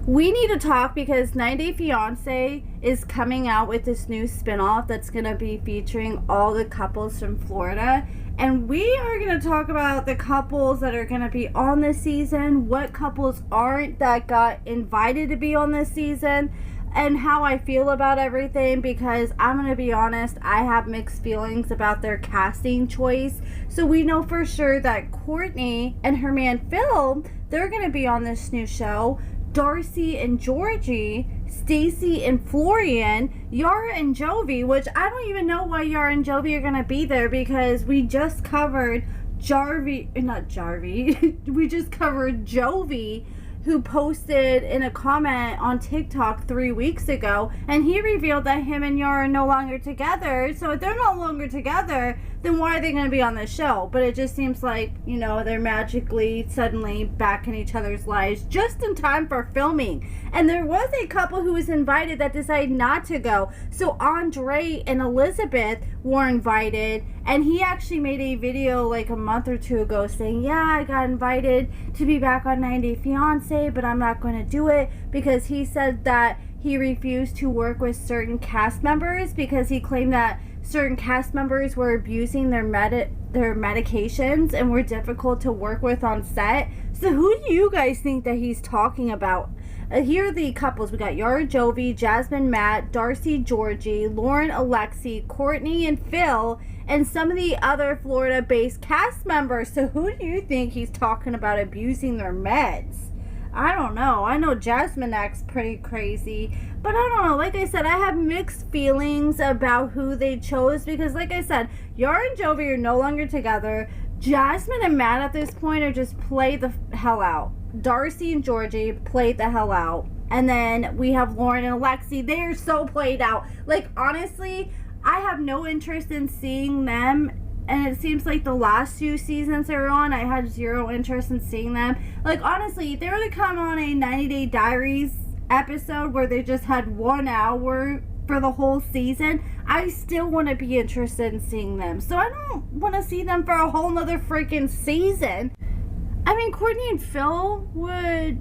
We need to talk because 90 Day Fiance is coming out with this new spinoff that's going to be featuring all the couples from Florida. And we are going to talk about the couples that are going to be on this season, what couples aren't that got invited to be on this season, and how I feel about everything, because I'm going to be honest, I have mixed feelings about their casting choice. So we know for sure that Courtney and her man Phil, they're going to be on this new show. Darcy and Georgie, Stacy and Florian, Yara and Jovi, which I don't even know why Yara and Jovi are going to be there, because we just covered we just covered Jovi, who posted in a comment on TikTok 3 weeks ago, and he revealed that him and Yara are no longer together. So if they're no longer together, then why are they going to be on the show? But it just seems like, you know, they're magically suddenly back in each other's lives just in time for filming. And there was a couple who was invited that decided not to go. So Andrei and Elizabeth were invited, and he actually made a video like a month or two ago saying, yeah, I got invited to be back on 90 Day Fiance, but I'm not going to do it, because he said that he refused to work with certain cast members because he claimed that certain cast members were abusing their medications and were difficult to work with on set. So who do you guys think that he's talking about? Here are the couples. We got Yara, Jovi, Jasmine, Matt, Darcy, Georgie, Lauren, Alexi, Courtney, and Phil, and some of the other Florida-based cast members. So who do you think he's talking about abusing their meds? I don't know. I know Jasmine acts pretty crazy, but I don't know. Like I said, I have mixed feelings about who they chose, because like I said, Yara and Jovi are no longer together. Jasmine and Matt at this point are just played the hell out. Darcy and Georgie played the hell out. And then we have Lauren and Alexi. They are so played out. Like, honestly, I have no interest in seeing them. And it seems like the last few seasons they were on, I had zero interest in seeing them. Like, honestly, if they were to come on a 90 Day Diaries episode where they just had 1 hour for the whole season, I still want to be interested in seeing them. So I don't want to see them for a whole nother freaking season. I mean, Courtney and Phil would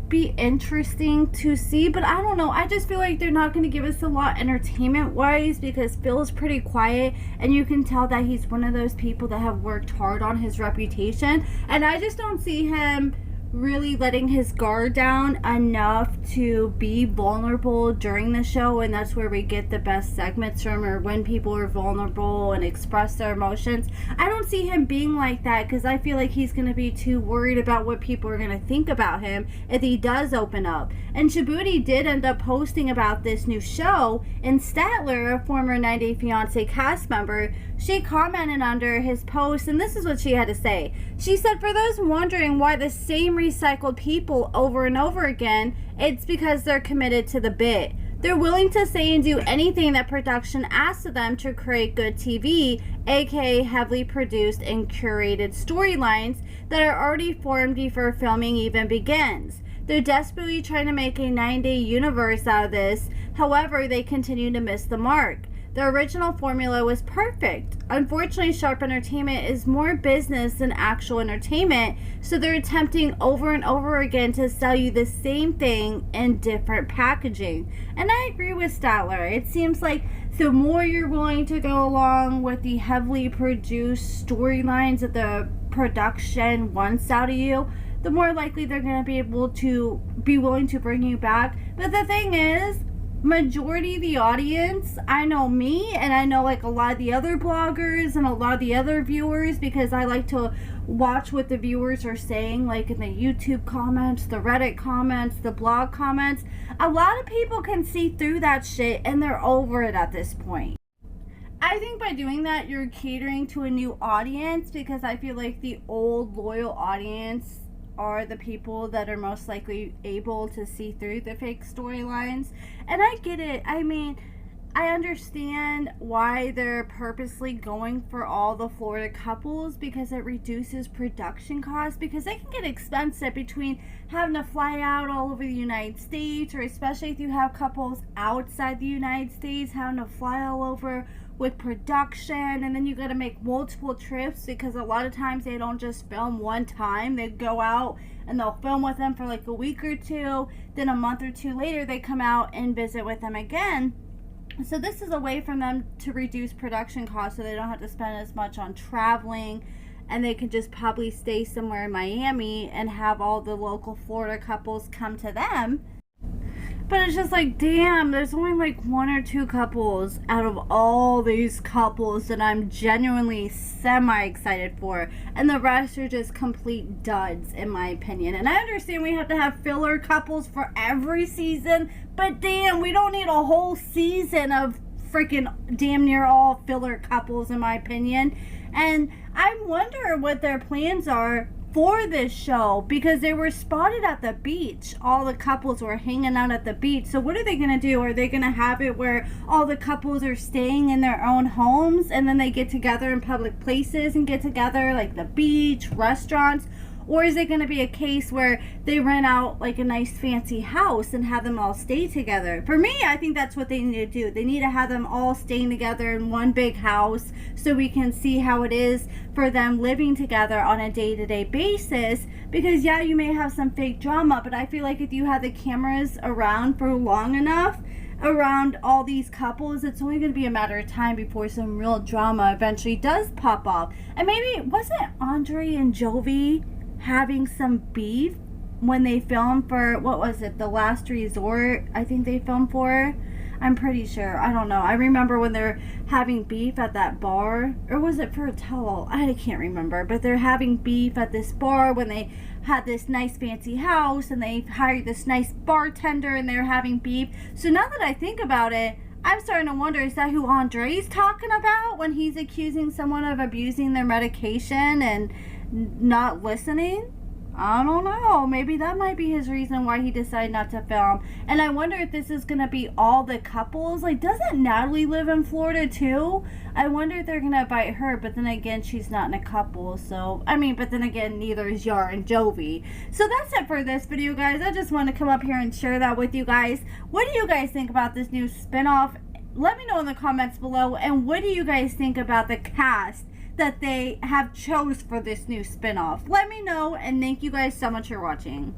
be interesting to see, but I don't know. I just feel like they're not going to give us a lot entertainment wise, because Phil's pretty quiet, and you can tell that he's one of those people that have worked hard on his reputation, and I just don't see him really letting his guard down enough to be vulnerable during the show. And that's where we get the best segments from, or when people are vulnerable and express their emotions. I don't see him being like that, because I feel like he's going to be too worried about what people are going to think about him if he does open up. And Shabuti did end up posting about this new show, and Statler, a former 90 Day Fiance cast member, she commented under his post, and this is what she had to say. She said, for those wondering why the same recycled people over and over again, it's because they're committed to the bit. They're willing to say and do anything that production asks of them to create good TV, aka heavily produced and curated storylines that are already formed before filming even begins. They're desperately trying to make a 9-day universe out of this, however, they continue to miss the mark. The original formula was perfect. Unfortunately, Sharp Entertainment is more business than actual entertainment, so they're attempting over and over again to sell you the same thing in different packaging. And I agree with Statler. It seems like the more you're willing to go along with the heavily produced storylines that the production wants out of you, the more likely they're going to be willing to bring you back. But the thing is, majority of the audience, I know me, and I know like a lot of the other bloggers and a lot of the other viewers, because I like to watch what the viewers are saying, like in the YouTube comments, the Reddit comments, the blog comments. A lot of people can see through that shit, and they're over it at this point. I think by doing that, you're catering to a new audience, because I feel like the old loyal audience are the people that are most likely able to see through the fake storylines. And I get it. I mean, I understand why they're purposely going for all the Florida couples, because it reduces production costs, because they can get expensive between having to fly out all over the United States, or especially if you have couples outside the United States having to fly all over, with production, and then you got to make multiple trips because a lot of times they don't just film one time. They go out and they'll film with them for like a week or two, then a month or two later they come out and visit with them again. So this is a way for them to reduce production costs so they don't have to spend as much on traveling, and they can just probably stay somewhere in Miami and have all the local Florida couples come to them. But it's just like, damn, there's only like 1 or 2 couples out of all these couples that I'm genuinely semi-excited for. And the rest are just complete duds, in my opinion. And I understand we have to have filler couples for every season, but damn, we don't need a whole season of freaking damn near all filler couples, in my opinion. And I wonder what their plans are for this show, because they were spotted at the beach. All the couples were hanging out at the beach. So what are they going to do? Are they going to have it where all the couples are staying in their own homes and then they get together in public places and get together, like the beach, restaurants? Or is it going to be a case where they rent out like a nice fancy house and have them all stay together? For me, I think that's what they need to do. They need to have them all staying together in one big house so we can see how it is for them living together on a day-to-day basis. Because yeah, you may have some fake drama, but I feel like if you have the cameras around for long enough around all these couples, it's only going to be a matter of time before some real drama eventually does pop off. And maybe, wasn't Andrei and Jovi having some beef when they filmed for, what was it, The Last Resort, I think they filmed for? I'm pretty sure. I don't know. I remember when they're having beef at that bar, or was it for a towel? I can't remember, but they're having beef at this bar when they had this nice fancy house and they hired this nice bartender and they're having beef. So now that I think about it, I'm starting to wonder, is that who Andrei's talking about when he's accusing someone of abusing their medication and not listening? I don't know. Maybe that might be his reason why he decided not to film. And I wonder if this is going to be all the couples. Like, doesn't Natalie live in Florida too? I wonder if they're going to invite her, but then again, she's not in a couple. So, I mean, but then again, neither is Yar and Jovi. So that's it for this video, guys. I just want to come up here and share that with you guys. What do you guys think about this new spinoff? Let me know in the comments below. And what do you guys think about the cast that they have chose for this new spinoff? Let me know, and thank you guys so much for watching.